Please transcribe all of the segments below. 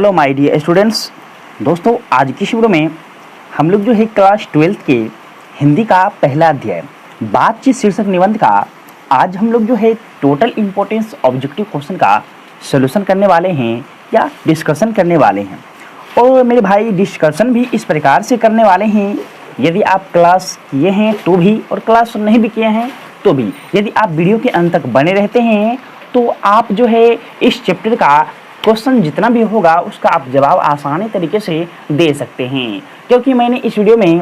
Hello my dear students. दोस्तों आज की वीडियो में हम लोग जो है क्लास 12th के हिंदी का पहला अध्याय बातचीत शीर्षक निबंध का आज हम लोग जो है टोटल इम्पोर्टेंस ऑब्जेक्टिव क्वेश्चन का सॉल्यूशन करने वाले हैं या डिस्कशन करने वाले हैं। और मेरे भाई डिस्कशन भी इस प्रकार से करने वाले हैं, यदि आप क्लास किए हैं तो भी और क्लास नहीं भी किए हैं तो भी, यदि आप वीडियो के अंत तक बने रहते हैं तो आप जो है इस चैप्टर का क्वेश्चन जितना भी होगा उसका आप जवाब आसानी तरीके से दे सकते हैं, क्योंकि मैंने इस वीडियो में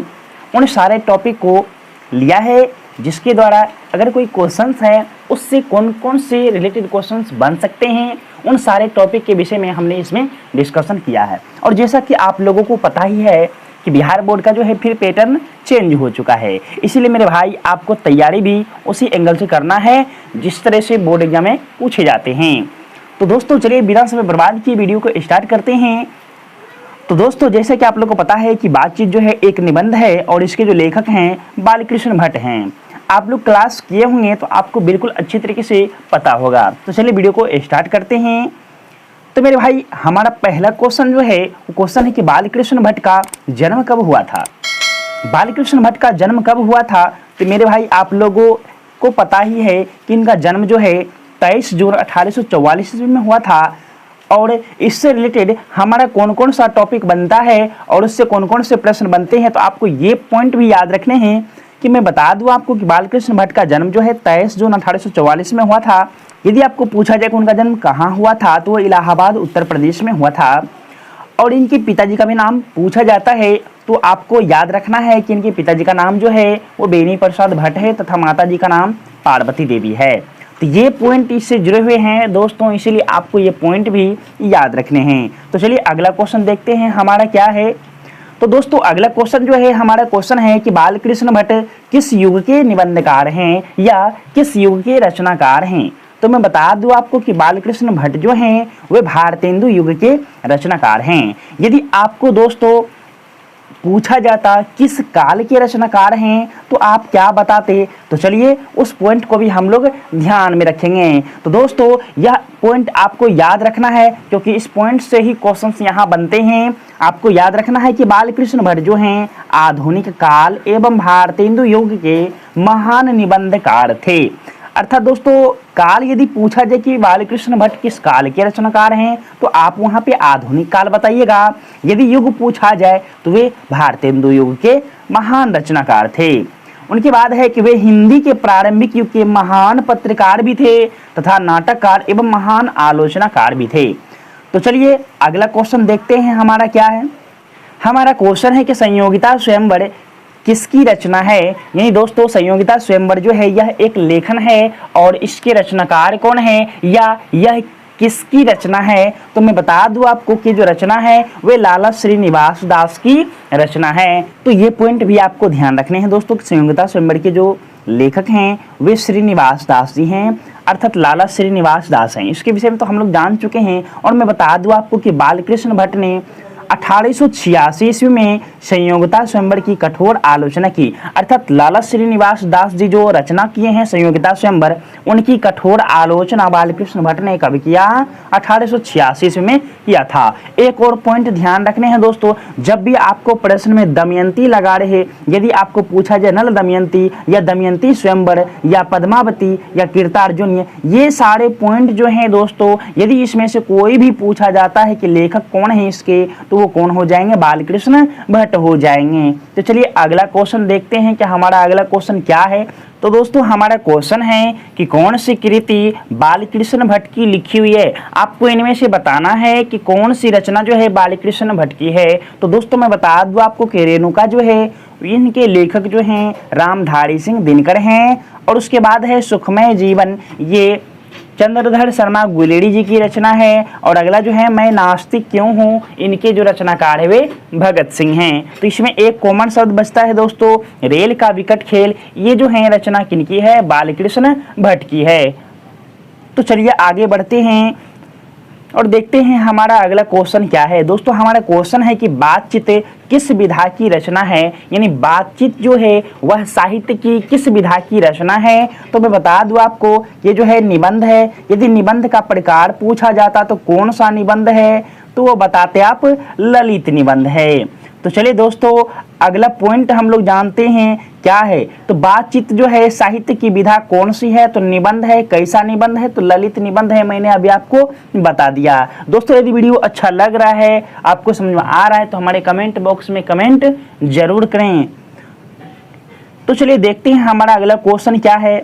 उन सारे टॉपिक को लिया है जिसके द्वारा अगर कोई क्वेश्चंस है उससे कौन कौन से रिलेटेड क्वेश्चंस बन सकते हैं, उन सारे टॉपिक के विषय में हमने इसमें डिस्कशन किया है। और जैसा कि आप लोगों को पता ही है कि बिहार बोर्ड का जो है फिर पैटर्न चेंज हो चुका है, इसीलिए मेरे भाई आपको तैयारी भी उसी एंगल से करना है जिस तरह से बोर्ड एग्जाम में पूछे जाते हैं। तो दोस्तों चलिए बिना समय बर्बाद किए वीडियो को स्टार्ट करते हैं। तो दोस्तों जैसे कि आप लोगों को पता है कि बातचीत जो है एक निबंध है और इसके जो लेखक हैं बालकृष्ण भट्ट हैं। आप लोग क्लास किए होंगे तो आपको बिल्कुल अच्छी तरीके से पता होगा। तो चलिए वीडियो को स्टार्ट करते हैं। तो मेरे भाई हमारा पहला क्वेश्चन जो है वो क्वेश्चन है कि बालकृष्ण भट्ट का जन्म कब हुआ था। बालकृष्ण भट्ट का जन्म कब हुआ था, तो मेरे भाई आप लोगों को पता ही है कि इनका जन्म जो है 23 जून 1844 ईस्वी में हुआ था। और इससे रिलेटेड हमारा कौन कौन सा टॉपिक बनता है और उससे कौन कौन से प्रश्न बनते हैं, तो आपको ये पॉइंट भी याद रखने हैं कि मैं बता दूं आपको कि बालकृष्ण भट्ट का जन्म जो है 23 जून 1844 में हुआ था। यदि आपको पूछा जाए कि उनका जन्म कहाँ हुआ था तो वो इलाहाबाद उत्तर प्रदेश में हुआ था। और इनके पिताजी का भी नाम पूछा जाता है तो आपको याद रखना है कि इनके पिताजी का नाम जो है वो बेनी प्रसाद भट्ट है तथा माताजी का नाम पार्वती देवी है। तो ये पॉइंट इससे जुड़े हुए हैं दोस्तों, इसीलिए आपको ये पॉइंट भी याद रखने हैं। तो चलिए अगला क्वेश्चन देखते हैं हमारा क्या है। तो दोस्तों अगला क्वेश्चन जो है हमारा क्वेश्चन है कि बालकृष्ण भट्ट किस युग के निबंधकार हैं या किस युग के रचनाकार हैं। तो मैं बता दूं आपको कि बालकृष्ण भट्ट जो हैं वे भारतेंदु युग के रचनाकार हैं। यदि आपको दोस्तों पूछा जाता किस काल के रचनाकार हैं तो आप क्या बताते, तो चलिए उस पॉइंट को भी हम लोग ध्यान में रखेंगे। तो दोस्तों यह पॉइंट आपको याद रखना है क्योंकि इस पॉइंट से ही क्वेश्चंस यहाँ बनते हैं। आपको याद रखना है कि बालकृष्ण भट्ट जो हैं आधुनिक काल एवं भारतेंदु युग के महान निबंधकार थे। अर्थात दोस्तों काल यदि पूछा जाए कि बालकृष्ण भट्ट किस काल के रचनाकार हैं तो आप वहां पे आधुनिक काल बताइएगा। यदि युग पूछा जाए तो वे भारतेंदु युग के महान रचनाकार थे। उनके बाद है कि वे हिंदी के प्रारंभिक युग के महान पत्रकार भी थे तथा नाटककार एवं महान आलोचनाकार भी थे। तो चलिए अगला क्वेश्चन देखते हैं हमारा क्या है। हमारा क्वेश्चन है कि संयोगिता स्वयंवर किसकी रचना है। यानी दोस्तों संयोगिता स्वयंवर जो है यह एक लेखन है और इसके रचनाकार कौन है या यह किसकी रचना है, तो मैं बता दूं आपको कि जो रचना है वे लाला श्रीनिवास दास की रचना है। तो ये पॉइंट भी आपको ध्यान रखने हैं दोस्तों, संयोगिता स्वयंवर के जो लेखक हैं वे श्रीनिवास दास जी हैं, अर्थात लाला श्रीनिवास दास हैं। इसके विषय में तो हम लोग जान चुके हैं। और मैं बता दूं आपको कि बालकृष्ण भट्ट ने 1886 ईस्वी में संयोगिता स्वयंवर की कठोर आलोचना की। अर्थात लाला श्रीनिवास दास जी जो रचना किए हैं संयोगिता स्वयंवर, उनकी कठोर आलोचना बालकृष्ण भट्ट ने कब किया, 1886 ईस्वी में किया था। एक और पॉइंट ध्यान रखने हैं दोस्तों, जब भी आपको प्रश्न में दमयंती लगा रहे, यदि आपको पूछा जाए नल दमयंती या दमयंती स्वयंवर या पद्मावती या कीर्तार्जुन, ये सारे पॉइंट जो हैं दोस्तों, यदि इसमें से कोई भी पूछा जाता है कि लेखक कौन है इसके, तो वो कौन हो जाएंगे, बालकृष्ण भट्ट हो जाएंगे। तो चलिए अगला क्वेश्चन देखते हैं कि हमारा अगला क्वेश्चन क्या है। तो दोस्तों हमारा क्वेश्चन है कि कौन सी कृति बालकृष्ण भट्ट की लिखी हुई है। आपको इनमें से बताना है कि कौन सी रचना जो है बालकृष्ण भट्ट की है। तो दोस्तों मैं बता दूं आपको कि रेणुका जो है इनके लेखक जो हैं रामधारी सिंह दिनकर हैं। और उसके बाद है सुखमय जीवन, ये चंद्रधर शर्मा गुलेरी जी की रचना है। और अगला जो है मैं नास्तिक क्यों हूँ, इनके जो रचनाकार है वे भगत सिंह हैं। तो इसमें एक कॉमन शब्द बचता है दोस्तों, रेल का विकट खेल, ये जो है रचना किनकी है, बालकृष्ण भट्ट की है। तो चलिए आगे बढ़ते हैं और देखते हैं हमारा अगला क्वेश्चन क्या है। दोस्तों हमारा क्वेश्चन है कि बातचीत किस विधा की रचना है, यानी बातचीत जो है वह साहित्य की किस विधा की रचना है। तो मैं बता दूं आपको ये जो है निबंध है। यदि निबंध का प्रकार पूछा जाता तो कौन सा निबंध है, तो वो बताते आप ललित निबंध है। तो चलिए दोस्तों, अगला पॉइंट हम लोग जानते हैं क्या है। तो बातचीत जो है साहित्य की विधा कौन सी है, तो निबंध है। कैसा निबंध है, तो ललित निबंध है। मैंने अभी आपको बता दिया। दोस्तों यदि वीडियो अच्छा लग रहा है, आपको समझ में आ रहा है, तो हमारे कमेंट बॉक्स में कमेंट जरूर करें। तो चलिए देखते हैं हमारा अगला क्वेश्चन क्या है।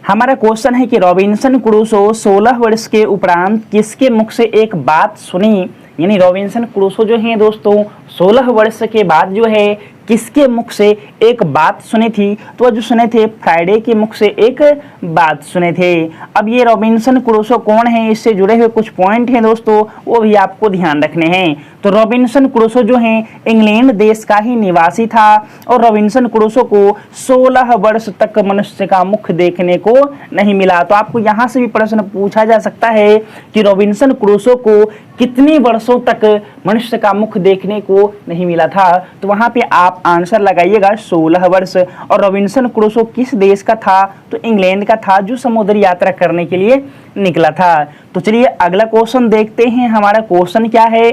हमारा क्वेश्चन है कि रॉबिन्सन क्रूसो 16 वर्ष के उपरांत किसके मुख से एक बात सुनी। यानी रॉबिन्सन क्रूसो जो है दोस्तों 16 वर्ष के बाद जो है किसके मुख से एक बात सुनी थी, तो जो सुने थे फ्राइडे के मुख से एक बात सुने थे। अब ये रॉबिन्सन क्रूसो कौन है, इससे जुड़े हुए कुछ पॉइंट हैं दोस्तों, वो भी आपको ध्यान रखने हैं। तो रॉबिन्सन क्रूसो जो है इंग्लैंड देश का ही निवासी था और रॉबिन्सन क्रूसो को 16 वर्ष तक मनुष्य का मुख देखने को नहीं मिला। तो आपको यहाँ से भी प्रश्न पूछा जा सकता है कि रॉबिन्सन क्रूसो को कितने वर्षों तक मनुष्य का मुख देखने को नहीं मिला था, तो वहाँ पे आप आंसर लगाइएगा 16 वर्ष। और रॉबिन्सन क्रूसो किस देश का था, तो इंग्लैंड का था, जो समुद्री यात्रा करने के लिए निकला था। तो चलिए अगला क्वेश्चन देखते हैं। हमारा क्वेश्चन क्या है।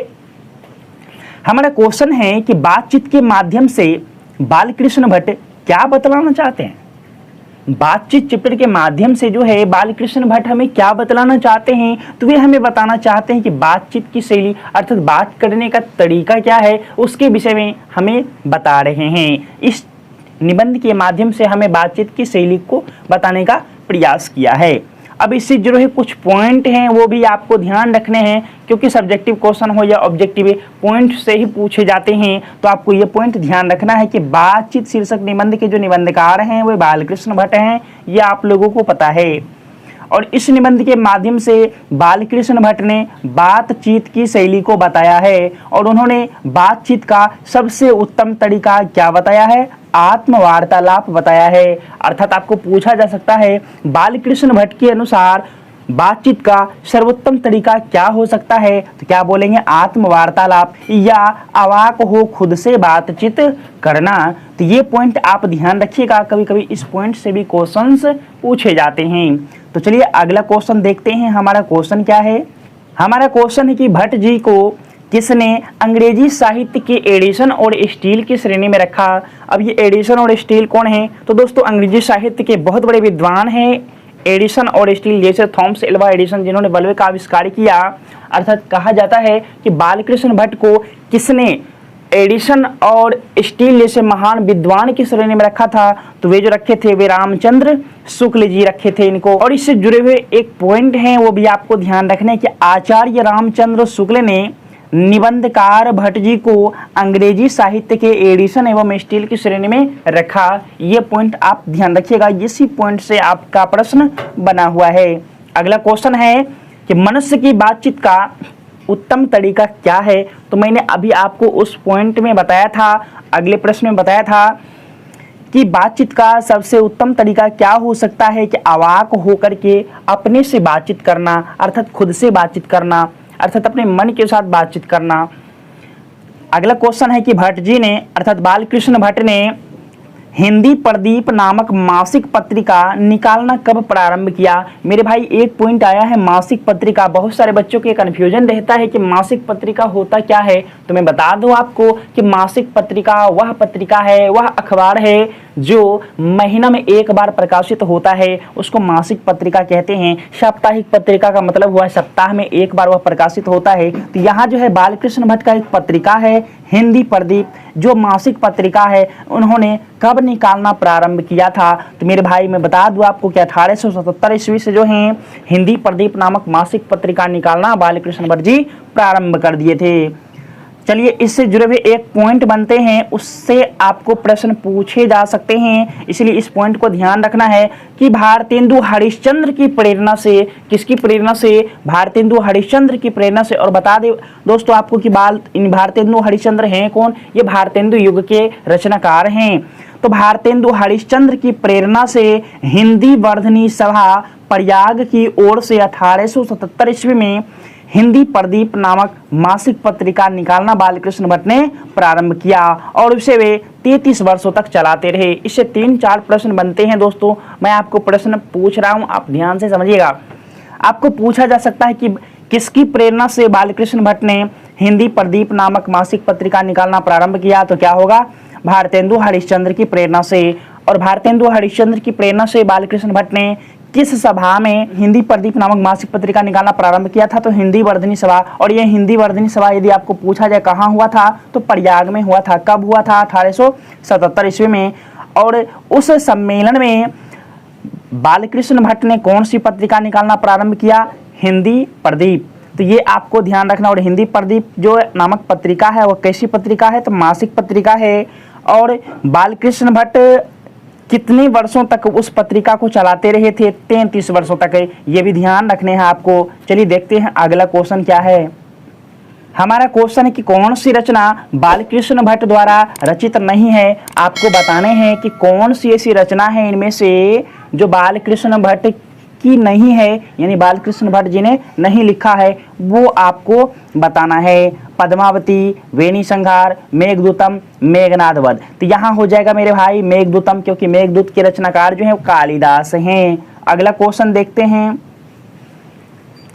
हमारा क्वेश्चन है कि बातचीत के माध्यम से बालकृष्ण भट्ट क्या बतलाना चाहते हैं। बातचीत चैप्टर के माध्यम से जो है बालकृष्ण भट्ट हमें क्या बतलाना चाहते हैं, तो वे हमें बताना चाहते हैं कि बातचीत की शैली अर्थात बात करने का तरीका क्या है, उसके विषय में हमें बता रहे हैं। इस निबंध के माध्यम से हमें बातचीत की शैली को बताने का प्रयास किया है। अब इससे जुड़े कुछ पॉइंट हैं, वो भी आपको ध्यान रखने हैं, क्योंकि सब्जेक्टिव क्वेश्चन हो या ऑब्जेक्टिव पॉइंट से ही पूछे जाते हैं। तो आपको ये पॉइंट ध्यान रखना है कि बातचीत शीर्षक निबंध के जो निबंधकार हैं वो बालकृष्ण भट्ट हैं, ये आप लोगों को पता है। और इस निबंध के माध्यम से बालकृष्ण भट्ट ने बातचीत की शैली को बताया है और उन्होंने बातचीत का सबसे उत्तम तरीका क्या बताया है, आत्मवार्तालाप बताया है। अर्थात आपको पूछा जा सकता है बालकृष्ण भट्ट के अनुसार बातचीत का सर्वोत्तम तरीका क्या हो सकता है, तो क्या बोलेंगे, आत्मवार्तालाप या अवाक हो खुद से बातचीत करना। तो ये पॉइंट आप ध्यान रखिएगा, कभी कभी इस पॉइंट से भी क्वेश्चंस पूछे जाते हैं। तो चलिए अगला क्वेश्चन देखते हैं। हमारा क्वेश्चन क्या है। हमारा क्वेश्चन है कि भट्ट जी को किसने अंग्रेजी साहित्य के एडिशन और स्टील की श्रेणी में रखा। अब ये एडिशन और स्टील कौन है, तो दोस्तों अंग्रेजी साहित्य के बहुत बड़े विद्वान हैं एडिशन और स्टील, जैसे थॉमस एल्वा एडिसन जिन्होंने बल्ब का आविष्कार किया। अर्थात कहा जाता है कि बालकृष्ण भट्ट को किसने एडिशन और स्टील जैसे महान विद्वान की श्रेणी में रखा था, तो वे जो रखे थे वे रामचंद्र शुक्ल जी रखे थे इनको। और इससे जुड़े हुए एक पॉइंट हैं, वो भी आपको ध्यान रखना है कि आचार्य रामचंद्र शुक्ल ने निबंधकार भट्ट जी को अंग्रेजी साहित्य के एडिशन एवं स्टील की श्रेणी में रखा। ये पॉइंट आप ध्यान रखिएगा, इसी पॉइंट से आपका प्रश्न बना हुआ है। अगला क्वेश्चन है कि मनुष्य की बातचीत का उत्तम तरीका क्या है, तो मैंने अभी आपको उस पॉइंट में बताया था, अगले प्रश्न में बताया था कि बातचीत का सबसे उत्तम तरीका क्या हो सकता है कि अवाक होकर के अपने से बातचीत करना, अर्थात खुद से बातचीत करना, अर्थात अपने मन के साथ बातचीत करना। अगला क्वेश्चन है कि भट्ट जी ने अर्थात बालकृष्ण भट्ट ने हिंदी प्रदीप नामक मासिक पत्रिका निकालना कब प्रारंभ किया। मेरे भाई एक पॉइंट आया है मासिक पत्रिका, बहुत सारे बच्चों के कन्फ्यूजन रहता है कि मासिक पत्रिका होता क्या है। तो मैं बता दूं आपको कि मासिक पत्रिका वह पत्रिका है, वह अखबार है जो महीना में एक बार प्रकाशित होता है, उसको मासिक पत्रिका कहते हैं। साप्ताहिक पत्रिका का मतलब हुआ सप्ताह में एक बार वह प्रकाशित होता है। तो यहाँ जो है बालकृष्ण भट्ट का एक पत्रिका है हिंदी प्रदीप, जो मासिक पत्रिका है, उन्होंने कब निकालना प्रारंभ किया था। तो मेरे भाई मैं बता दूं आपको कि 1877 ईस्वी से जो है हिंदी प्रदीप नामक मासिक पत्रिका निकालना बालकृष्ण भट्ट जी प्रारंभ कर दिए थे। चलिए इससे जुड़े हुए एक पॉइंट बनते हैं, उससे आपको प्रश्न पूछे जा सकते हैं, इसलिए इस पॉइंट को ध्यान रखना है कि भारतेंदु हरिश्चंद्र की प्रेरणा से, किसकी प्रेरणा से, भारतेंदु हरिश्चंद्र की प्रेरणा से। और बता दें दोस्तों आपको कि भारतेंदु हरिश्चंद्र हैं कौन, ये भारतेंदु युग के रचनाकार हैं। तो भारतेंदु हरिश्चंद्र की प्रेरणा से हिंदी वर्धनी सभा प्रयाग की ओर से 1877 ईस्वी में हिंदी प्रदीप नामक मासिक पत्रिका निकालना बालकृष्ण भट्ट ने प्रारंभ किया और उसे वे 33 वर्षों तक चलाते रहे। इससे 3-4 प्रश्न बनते हैं दोस्तों, मैं आपको प्रश्न पूछ रहा हूं, आप ध्यान से समझिएगा। आपको पूछा जा सकता है कि किसकी प्रेरणा से बालकृष्ण भट्ट ने हिंदी प्रदीप नामक मासिक पत्रिका निकालना प्रारंभ किया? तो क्या होगा? भारतेंदु हरिश्चंद्र की प्रेरणा से। और भारतेंदु हरिश्चंद्र की प्रेरणा से बालकृष्ण भट्ट ने किस सभा में हिंदी प्रदीप नामक मासिक पत्रिका निकालना प्रारंभ किया था? तो हिंदी वर्धनी सभा। और यह हिंदी वर्धनी सभा यदि आपको पूछा जाए कहाँ हुआ था, तो प्रयाग में हुआ था। कब हुआ था? 1877 ईस्वी में। और उस सम्मेलन में बालकृष्ण भट्ट ने कौन सी पत्रिका निकालना प्रारंभ किया? हिंदी प्रदीप। तो ये आपको ध्यान रखना। और हिंदी प्रदीप जो नामक पत्रिका है वो कैसी पत्रिका है? तो मासिक पत्रिका है। और बालकृष्ण भट्ट कितने वर्षों तक उस पत्रिका को चलाते रहे थे? 33 वर्षों तक। ये भी ध्यान रखने हैं आपको। चलिए देखते हैं अगला क्वेश्चन क्या है। हमारा क्वेश्चन है कि कौन सी रचना बालकृष्ण भट्ट द्वारा रचित नहीं है? आपको बताने हैं कि कौन सी ऐसी रचना है इनमें से जो बालकृष्ण भट्ट की नहीं है, यानी बालकृष्ण भट्ट जी ने नहीं लिखा है, वो आपको बताना है। पद्मावती, वेणी संहार, मेघदूतम, मेघनाद वध। तो यहाँ हो जाएगा मेरे भाई मेघदूतम, क्योंकि मेघदूत के रचनाकार जो है वो कालिदास हैं। अगला क्वेश्चन देखते हैं।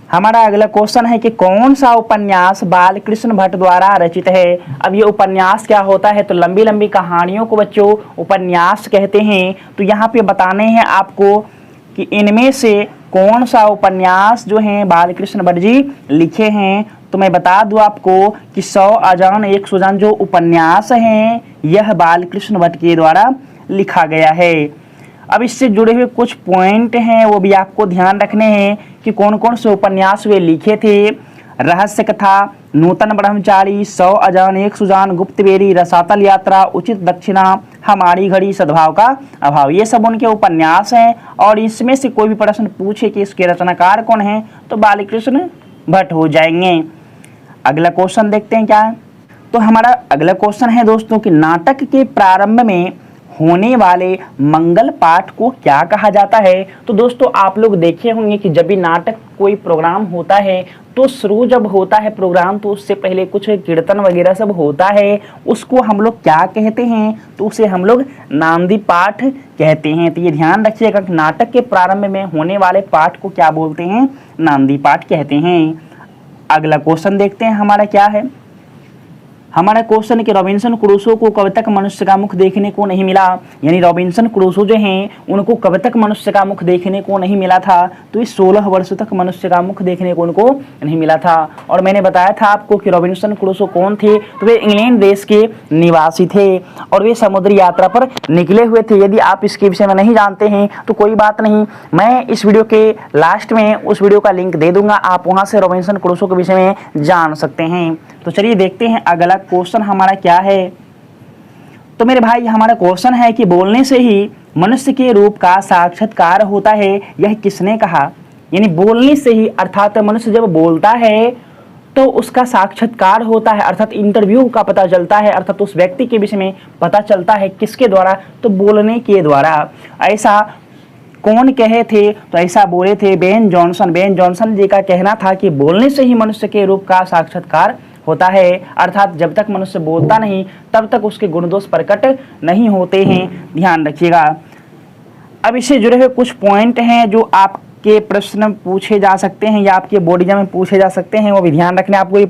हमारा अगला क्वेश्चन है कि कौन सा उपन्यास बालकृष्ण भट्ट द्वारा रचित है? अब ये उपन्यास क्या होता है? तो लंबी लंबी कहानियों को बच्चों उपन्यास कहते हैं। तो यहाँ पे बताने हैं आपको कि इनमें से कौन सा उपन्यास जो है बालकृष्ण भट्ट जी लिखे हैं। तो मैं बता दूं आपको कि 100 अजान एक सुजान जो उपन्यास हैं यह बालकृष्ण भट्ट के द्वारा लिखा गया है। अब इससे जुड़े हुए कुछ पॉइंट हैं वो भी आपको ध्यान रखने हैं कि कौन कौन से उपन्यास वे लिखे थे। रहस्य कथा, नूतन ब्रह्मचारी, 100 अजान एक सुजान, गुप्तबेरी, रसातल यात्रा, उचित दक्षिणा, हमारी घड़ी, सद्भाव का अभाव, ये सब उनके उपन्यास हैं। और इसमें से कोई भी प्रश्न पूछे कि इसके रचनाकार कौन हैं तो बालकृष्ण भट्ट हो जाएंगे। अगला क्वेश्चन देखते हैं क्या है। तो हमारा अगला क्वेश्चन है दोस्तों कि नाटक के प्रारंभ में होने वाले मंगल पाठ को क्या कहा जाता है? तो दोस्तों आप लोग देखे होंगे कि जब भी नाटक कोई प्रोग्राम होता है तो शुरू जब होता है प्रोग्राम तो उससे पहले कुछ कीर्तन वगैरह सब होता है, उसको हम लोग क्या कहते हैं? तो उसे हम लोग नांदी पाठ कहते हैं। तो ये ध्यान रखिएगा कि नाटक के प्रारंभ में होने वाले पाठ को क्या बोलते हैं? नांदी पाठ कहते हैं। अगला क्वेश्चन देखते हैं हमारा क्या है। हमारा क्वेश्चन है कि रॉबिन्सन क्रूसो को कब तक मनुष्य का मुख देखने को नहीं मिला? यानी रॉबिन्सन क्रूसो जो हैं उनको कब तक मनुष्य का मुख देखने को नहीं मिला था? तो इस 16 वर्ष तक मनुष्य का मुख देखने को उनको नहीं मिला था। और मैंने बताया था आपको कि रॉबिन्सन क्रूसो कौन थे? तो वे इंग्लैंड देश के निवासी थे और वे समुद्री यात्रा पर निकले हुए थे। यदि आप इसके विषय में नहीं जानते हैं तो कोई बात नहीं, मैं इस वीडियो के लास्ट में उस वीडियो का लिंक दे दूंगा, आप वहाँ से रॉबिन्सन क्रूसो के विषय में जान सकते हैं। तो चलिए देखते हैं अगला क्वेश्चन हमारा क्या है। तो मेरे भाई हमारा क्वेश्चन है कि बोलने से ही मनुष्य के रूप का साक्षात्कार होता है, यह किसने कहा? यानी बोलने से ही, अर्थात मनुष्य जब बोलता है तो उसका साक्षात्कार होता है, अर्थात इंटरव्यू का पता चलता है, अर्थात उस व्यक्ति के विषय में पता चलता है। किसके द्वारा? तो बोलने के द्वारा। ऐसा कौन कहे थे? तो ऐसा बोले थे बेन जॉनसन। बेन जॉनसन जी का कहना था कि बोलने से ही मनुष्य के रूप का साक्षात्कार होता है, अर्थात जब तक मनुष्य बोलता नहीं तब तक उसके गुण दोष प्रकट नहीं होते हैं। ध्यान रखिएगा। अब इससे जुड़े हुए कुछ पॉइंट हैं जो आपके प्रश्न पूछे जा सकते हैं या आपके बोर्ड एग्जाम में पूछे जा सकते हैं, वो भी ध्यान रखना आपको। ये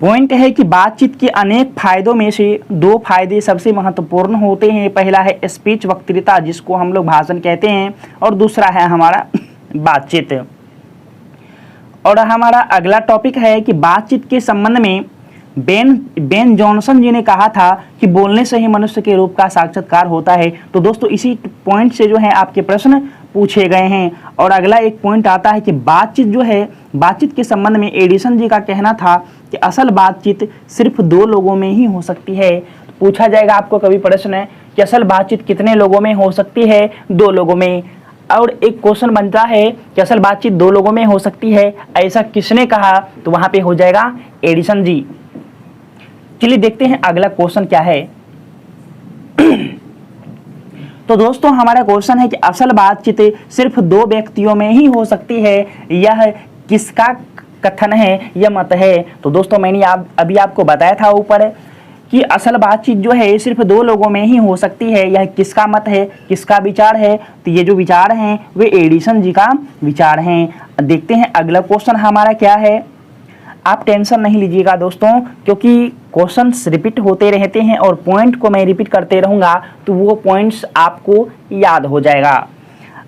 पॉइंट है कि बातचीत के अनेक फायदों में से 2 फायदे सबसे महत्वपूर्ण होते हैं। पहला है स्पीच, वक्तृता, जिसको हम लोग भाषण कहते हैं, और दूसरा है हमारा बातचीत। और हमारा अगला टॉपिक है कि बातचीत के संबंध में बेन जॉनसन जी ने कहा था कि बोलने से ही मनुष्य के रूप का साक्षात्कार होता है। तो दोस्तों इसी पॉइंट से जो है आपके प्रश्न पूछे गए हैं। और अगला एक पॉइंट आता है कि बातचीत जो है, बातचीत के संबंध में एडिसन जी का कहना था कि असल बातचीत सिर्फ 2 लोगों में ही हो सकती है। तो पूछा जाएगा आपको कभी प्रश्न है कि असल बातचीत कितने लोगों में हो सकती है? 2 लोगों में। और एक क्वेश्चन बनता है कि असल बातचीत 2 लोगों में हो सकती है, ऐसा किसने कहा? तो वहां पे हो जाएगा एडिसन जी। चलिए देखते हैं अगला क्वेश्चन क्या है। तो दोस्तों हमारा क्वेश्चन है कि असल बातचीत सिर्फ 2 व्यक्तियों में ही हो सकती है, यह किसका कथन है, यह मत है? तो दोस्तों मैंने अभी आपको बताया था ऊपर कि असल बातचीत जो है सिर्फ 2 लोगों में ही हो सकती है, यह किसका मत है, किसका विचार है? तो ये जो विचार हैं वे एडिसन जी का विचार हैं। देखते हैं अगला क्वेश्चन हमारा क्या है। आप टेंशन नहीं लीजिएगा दोस्तों, क्योंकि क्वेश्चंस रिपीट होते रहते हैं और पॉइंट को मैं रिपीट करते रहूँगा तो वो पॉइंट्स आपको याद हो जाएगा।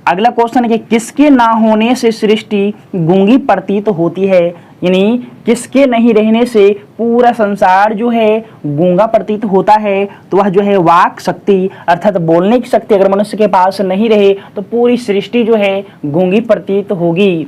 अगला क्वेश्चन है कि किसके ना होने से सृष्टि गूंगी प्रतीत होती है, यानी किसके नहीं रहने से पूरा संसार जो है गूंगा प्रतीत होता है। तो वह जो है वाक शक्ति अर्थात बोलने की शक्ति अगर मनुष्य के पास नहीं रहे तो पूरी सृष्टि जो है गूंगी प्रतीत होगी।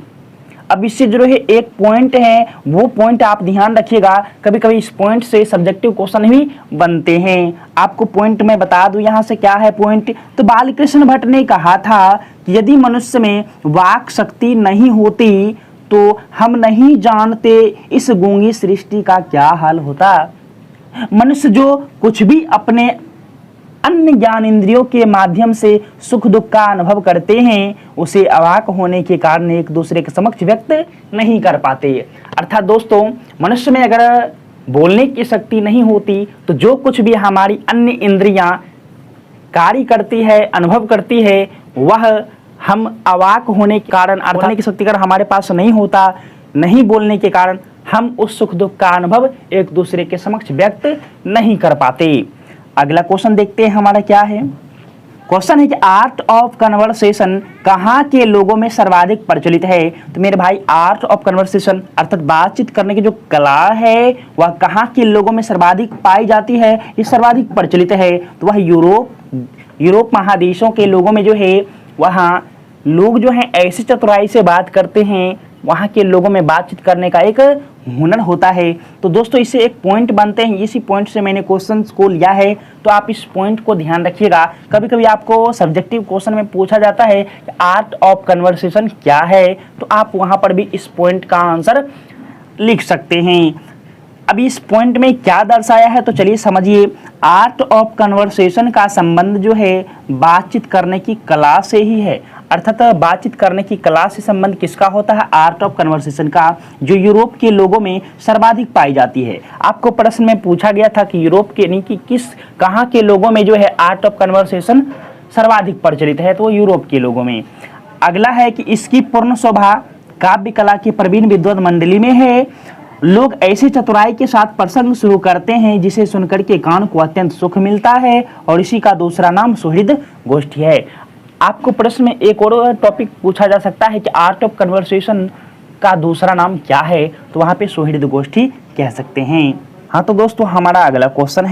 अब इससे जो है एक पॉइंट है, वो पॉइंट आप ध्यान रखिएगा, कभी कभी इस पॉइंट से सब्जेक्टिव क्वेश्चन भी बनते हैं। आपको पॉइंट मैं बता दूं यहाँ से क्या है पॉइंट। तो बालकृष्ण भट्ट ने कहा था कि यदि मनुष्य में वाक शक्ति नहीं होती तो हम नहीं जानते इस गूंगी सृष्टि का क्या हाल होता। मनुष्य जो कुछ भी अपने अन्य ज्ञान इंद्रियों के माध्यम से सुख दुख का अनुभव करते हैं उसे अवाक होने के कारण एक दूसरे के समक्ष व्यक्त नहीं कर पाते। अर्थात दोस्तों, मनुष्य में अगर बोलने की शक्ति नहीं होती तो जो कुछ भी हमारी अन्य इंद्रियां कार्य करती है, अनुभव करती है, वह हम अवाक होने के कारण अर्थात की शक्ति अगर हमारे पास नहीं होता, नहीं बोलने के कारण हम उस सुख दुख का अनुभव एक दूसरे के समक्ष व्यक्त नहीं कर पाते। अगला क्वेश्चन देखते हैं हमारा क्या है। क्वेश्चन है कि आर्ट ऑफ कन्वर्सेशन कहाँ के लोगों में सर्वाधिक प्रचलित है। तो मेरे भाई आर्ट ऑफ कन्वर्सेशन अर्थात बातचीत करने की जो कला है वह कहाँ के लोगों में सर्वाधिक पाई जाती है, ये सर्वाधिक प्रचलित है। तो वह यूरोप महादेशों के लोगों में जो है वहाँ लोग जो हैं ऐसी चतुराई से बात करते हैं, वहाँ के लोगों में बातचीत करने का एक हुनर होता है। तो दोस्तों इससे एक पॉइंट बनते हैं, इसी पॉइंट से मैंने क्वेश्चन को लिया है, तो आप इस पॉइंट को ध्यान रखिएगा। कभी कभी आपको सब्जेक्टिव क्वेश्चन में पूछा जाता है कि आर्ट ऑफ कन्वर्सेशन क्या है, तो आप वहाँ पर भी इस पॉइंट का आंसर लिख सकते हैं। अभी इस पॉइंट में क्या दर्शाया है तो चलिए समझिए। आर्ट ऑफ कन्वर्सेशन का संबंध जो है बातचीत करने की कला से ही है। अर्थात बातचीत करने की कला से संबंध किसका होता है? आर्ट ऑफ कन्वर्सेशन का, जो यूरोप के लोगों में सर्वाधिक पाई जाती है। आपको प्रश्न में पूछा गया था कि यूरोप के यानी कि कहाँ के लोगों में जो है आर्ट ऑफ कन्वर्सेशन सर्वाधिक प्रचलित है, तो वो यूरोप के लोगों में। अगला है कि इसकी पूर्ण शोभा काव्य कला की प्रवीण विद्वत मंडली में है। लोग ऐसे चतुराई के साथ प्रसंग शुरू करते हैं जिसे सुनकर के कान को अत्यंत सुख मिलता है, और इसी का दूसरा नाम सुहृद गोष्ठी है। आपको प्रश्न में एक और टॉपिक पूछा जा सकता है कि आर्ट ऑफ कन्वर्सेशन का दूसरा नाम क्या है, तो वहाँ पे सुहृद गोष्ठी कह सकते हैं। हाँ तो दोस्तों हमारा अगला क्वेश्चन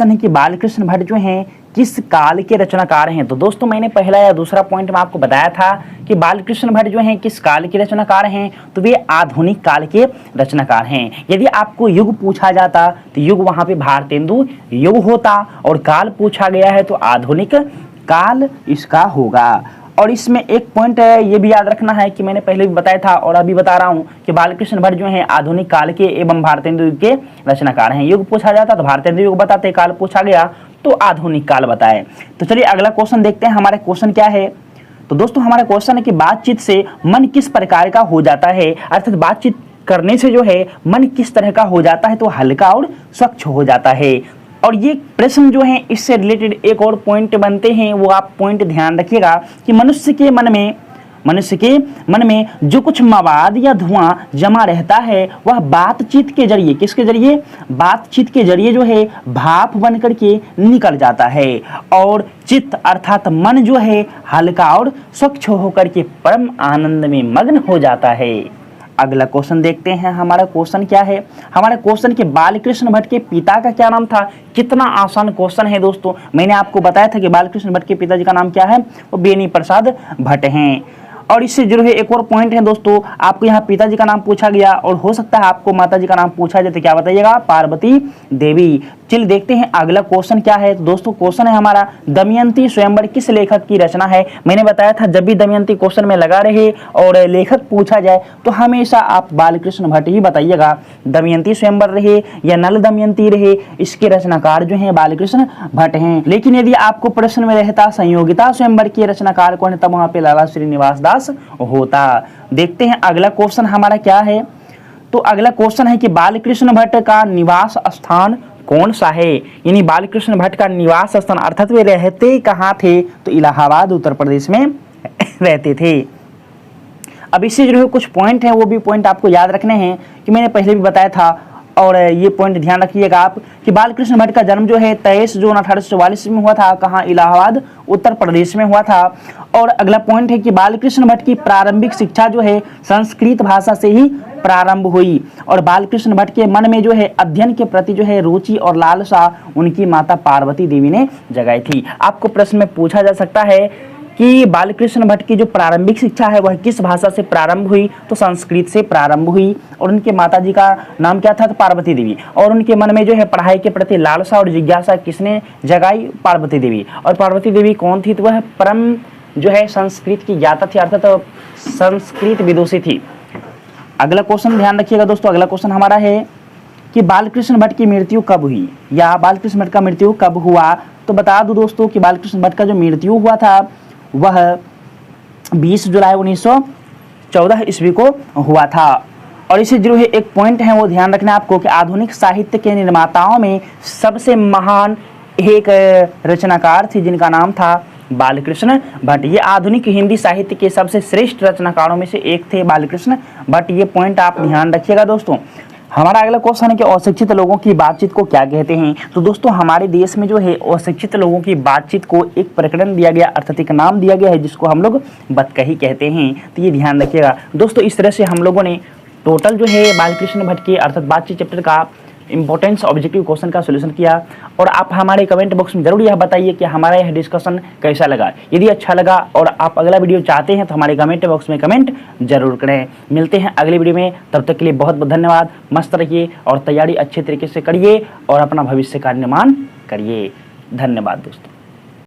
है कि बालकृष्ण भट्ट जो हैं किस काल के रचनाकार हैं। तो दोस्तों मैंने पहला या दूसरा पॉइंट में आपको बताया था कि बालकृष्ण भट्ट जो हैं किस काल के रचनाकार हैं, तो वे आधुनिक काल के रचनाकार हैं। यदि आपको युग पूछा जाता तो युग वहाँ पे भारतेंदु युग होता, और काल पूछा गया है तो आधुनिक काल इसका होगा। और इसमें एक पॉइंट है, ये भी याद रखना है कि मैंने पहले भी बताया था और अभी बता रहा हूँ कि बालकृष्ण भट्ट जो हैं आधुनिक काल के एवं भारतेंदु युग के रचनाकार हैं। युग पूछा जाता तो भारतेंदु युग बताते, काल पूछा गया तो आधुनिक काल बताए। तो चलिए अगला क्वेश्चन देखते हैं। हमारा क्वेश्चन क्या है? तो दोस्तों हमारा क्वेश्चन है कि बातचीत से मन किस प्रकार का हो जाता है, अर्थात बातचीत करने से जो है मन किस तरह का हो जाता है, तो हल्का और स्वच्छ हो जाता है। और ये प्रश्न जो है इससे रिलेटेड एक और पॉइंट बनते हैं, वो आप पॉइंट ध्यान रखिएगा कि मनुष्य के मन में जो कुछ मवाद या धुआं जमा रहता है वह बातचीत के जरिए, किसके जरिए? बातचीत के जरिए जो है भाप बन करके निकल जाता है, और चित्त अर्थात मन जो है हल्का और स्वच्छ होकर के परम आनंद में मग्न हो जाता है। अगला क्वेश्चन देखते हैं। हमारा क्वेश्चन क्या है? हमारा क्वेश्चन कि बालकृष्ण भट्ट के पिता का क्या नाम था। कितना आसान क्वेश्चन है दोस्तों। मैंने आपको बताया था कि बालकृष्ण भट्ट के पिताजी का नाम क्या है, वो बेनी प्रसाद भट्ट हैं। और इससे जुड़े हुए एक और पॉइंट है दोस्तों, आपको यहाँ पिताजी का नाम पूछा गया और हो सकता है आपको माताजी का नाम पूछा जाए, तो क्या बताइएगा? पार्वती देवी। चलिए देखते हैं अगला क्वेश्चन क्या है। तो दोस्तों क्वेश्चन है हमारा, दमयंती स्वयंवर किस लेखक की रचना है। मैंने बताया था जब भी दमयंती क्वेश्चन में लगा रहे और लेखक पूछा जाए तो हमेशा आप बालकृष्ण भट्ट ही बताइएगा। दमयंती स्वयंवर रहे या नल दमयंती रहे, इसके रचनाकार जो है बालकृष्ण भट्ट हैं। लेकिन यदि आपको प्रश्न में रहता संयोगिता स्वयंवर के रचनाकार कौन है, तब वहां पे लाला श्रीनिवास दास होता। देखते हैं अगला क्वेश्चन हमारा क्या है। तो अगला क्वेश्चन है कि बालकृष्ण भट्ट का निवास स्थान कौन सा है, यानी बालकृष्ण भट्ट का निवास स्थान अर्थात वे रहते कहाँ थे, तो इलाहाबाद उत्तर प्रदेश में रहते थे। अब इससे जो है कुछ पॉइंट हैं, वो भी पॉइंट आपको याद रखने हैं कि मैंने पहले भी बताया था, और ये पॉइंट ध्यान रखिएगा आप कि बालकृष्ण भट्ट का जन्म जो है 23 जून 1844 में हुआ था। कहाँ? इलाहाबाद, उत्तर प्रदेश में हुआ था। और अगला पॉइंट है कि बालकृष्ण भट्ट की प्रारंभिक शिक्षा जो है संस्कृत भाषा से ही प्रारंभ हुई, और बालकृष्ण भट्ट के मन में जो है अध्ययन के प्रति जो है रुचि और लालसा उनकी माता पार्वती देवी ने जगाई थी। आपको प्रश्न में पूछा जा सकता है कि बालकृष्ण भट्ट की जो प्रारंभिक शिक्षा है वह किस भाषा से प्रारंभ हुई? तो संस्कृत से प्रारंभ हुई। और उनके माताजी का नाम क्या था? तो पार्वती देवी। और उनके मन में जो है पढ़ाई के प्रति लालसा और जिज्ञासा किसने जगाई? पार्वती देवी। और पार्वती देवी कौन थी? तो वह परम जो है संस्कृत की ज्ञाता थी, अर्थात तो संस्कृत विदुषी थी। अगला क्वेश्चन ध्यान रखिएगा दोस्तों, अगला क्वेश्चन हमारा है कि बालकृष्ण भट्ट की मृत्यु कब हुई, या बालकृष्ण भट्ट का मृत्यु कब हुआ? तो बता दूं दोस्तों कि बालकृष्ण भट्ट का जो मृत्यु हुआ था वह 20 जुलाई 1914 ईस्वी को हुआ था। और इसे जो है एक पॉइंट है वो ध्यान रखना आपको कि आधुनिक साहित्य के निर्माताओं में सबसे महान एक रचनाकार थे जिनका नाम था बालकृष्ण भट्ट। ये आधुनिक हिंदी साहित्य के सबसे श्रेष्ठ रचनाकारों में से एक थे बालकृष्ण भट्ट। ये पॉइंट आप ध्यान रखिएगा दोस्तों। हमारा अगला क्वेश्चन है कि अशिक्षित लोगों की बातचीत को क्या कहते हैं? तो दोस्तों हमारे देश में जो है अशिक्षित लोगों की बातचीत को एक प्रकरण दिया गया, अर्थात एक नाम दिया गया है जिसको हम लोग बतकही कहते हैं। तो ये ध्यान रखिएगा दोस्तों। इस तरह से हम लोगों ने टोटल जो है बालकृष्ण भट्ट के अर्थात बातचीत चैप्टर का इंपॉर्टेंस ऑब्जेक्टिव क्वेश्चन का सोल्यूशन किया। और आप हमारे कमेंट बॉक्स में जरूर यह बताइए कि हमारा यह डिस्कशन कैसा लगा। यदि अच्छा लगा और आप अगला वीडियो चाहते हैं तो हमारे कमेंट बॉक्स में कमेंट जरूर करें। मिलते हैं अगली वीडियो में, तब तक के लिए बहुत बहुत धन्यवाद। मस्त रहिए और तैयारी अच्छे तरीके से करिए और अपना भविष्य का निर्माण करिए। धन्यवाद दोस्तों।